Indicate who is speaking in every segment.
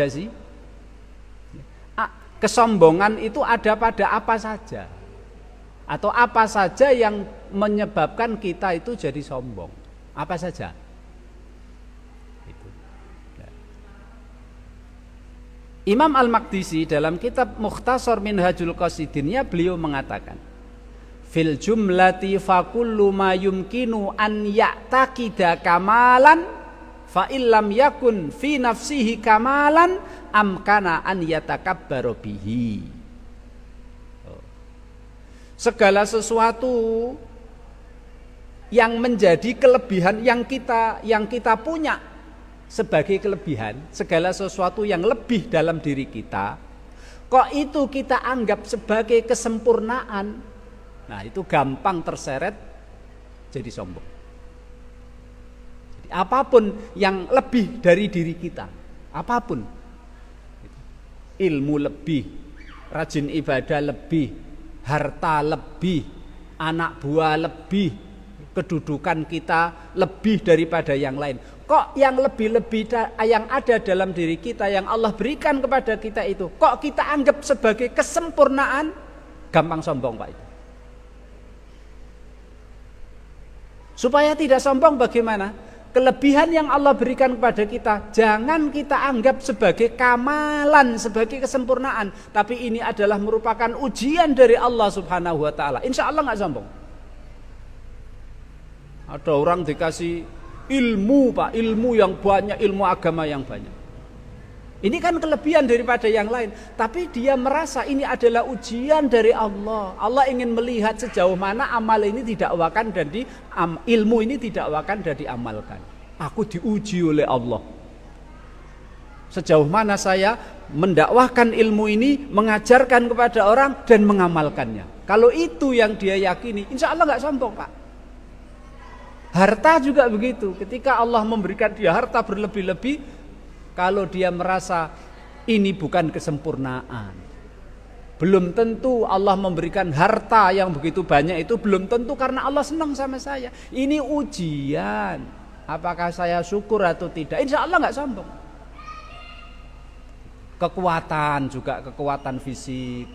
Speaker 1: sih? Kesombongan itu ada pada apa saja, atau apa saja yang menyebabkan kita itu jadi sombong, apa saja itu. Imam Al-Maqdisi dalam kitab Mukhtasar Minhajul Qasidinnya beliau mengatakan, fil jumlati fakullu ma yumkinu an ya'taqida kamalan fa illam yakun fi nafsihi kamalan amkana an yatakabbaru bihi. Segala sesuatu yang menjadi kelebihan yang kita punya sebagai kelebihan, segala sesuatu yang lebih dalam diri kita, kok itu kita anggap sebagai kesempurnaan, nah itu gampang terseret jadi sombong. Jadi apapun yang lebih dari diri kita, apapun, ilmu lebih, rajin ibadah lebih, harta lebih, anak buah lebih, kedudukan kita lebih daripada yang lain. Kok yang lebih-lebih yang ada dalam diri kita, yang Allah berikan kepada kita itu, kok kita anggap sebagai kesempurnaan? Gampang sombong, Pak. Supaya tidak sombong bagaimana? Kelebihan yang Allah berikan kepada kita jangan kita anggap sebagai kamalan, sebagai kesempurnaan, tapi ini adalah merupakan ujian dari Allah Subhanahu wa taala. Insya Allah nggak sombong. Ada orang dikasih ilmu, Pak, ilmu yang banyak, ilmu agama yang banyak. Ini kan kelebihan daripada yang lain, tapi dia merasa ini adalah ujian dari Allah. Allah ingin melihat sejauh mana amal ini didakwakan dan ilmu ini didakwakan dan diamalkan. Aku diuji oleh Allah. Sejauh mana saya mendakwahkan ilmu ini, mengajarkan kepada orang dan mengamalkannya. Kalau itu yang dia yakini, insya Allah nggak sombong, Pak. Harta juga begitu. Ketika Allah memberikan dia harta berlebih-lebih, kalau dia merasa ini bukan kesempurnaan, belum tentu Allah memberikan harta yang begitu banyak itu, belum tentu karena Allah senang sama saya. Ini ujian, apakah saya syukur atau tidak? Insya Allah nggak sombong. Kekuatan juga, kekuatan fisik,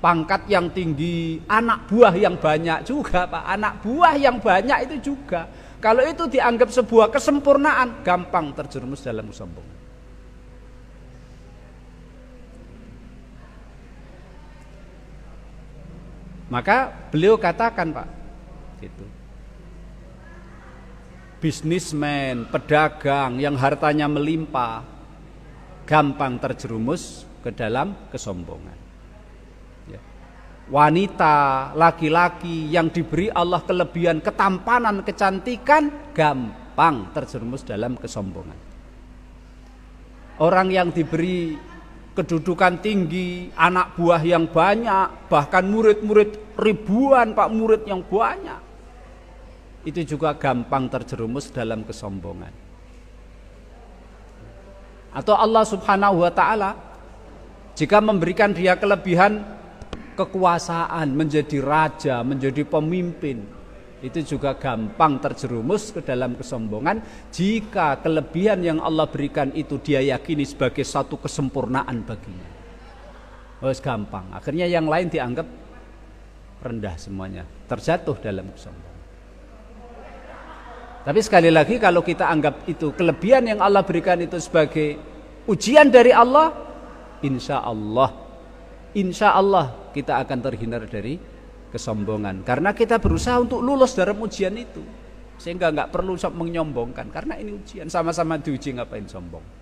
Speaker 1: pangkat yang tinggi, anak buah yang banyak juga, Pak. Anak buah yang banyak itu juga, kalau itu dianggap sebuah kesempurnaan, gampang terjerumus dalam kesombongan. Maka beliau katakan, Pak, gitu. Bisnismen, pedagang yang hartanya melimpah, gampang terjerumus ke dalam kesombongan. Ya. Wanita, laki-laki yang diberi Allah kelebihan ketampanan, kecantikan, gampang terjerumus dalam kesombongan. Orang yang diberi kedudukan tinggi, anak buah yang banyak, bahkan murid-murid ribuan, Pak, murid yang banyak, itu juga gampang terjerumus dalam kesombongan. Atau Allah Subhanahu wa taala jika memberikan dia kelebihan kekuasaan, menjadi raja, menjadi pemimpin, itu juga gampang terjerumus ke dalam kesombongan jika kelebihan yang Allah berikan itu dia yakini sebagai satu kesempurnaan baginya. Gampang. Akhirnya yang lain dianggap rendah semuanya, terjatuh dalam kesombongan. Tapi sekali lagi, kalau kita anggap itu kelebihan yang Allah berikan itu sebagai ujian dari Allah, insya Allah kita akan terhindar dari kesombongan, karena kita berusaha untuk lulus dalam ujian itu, sehingga nggak perlu menyombongkan, karena ini ujian, sama-sama diuji, ngapain sombong.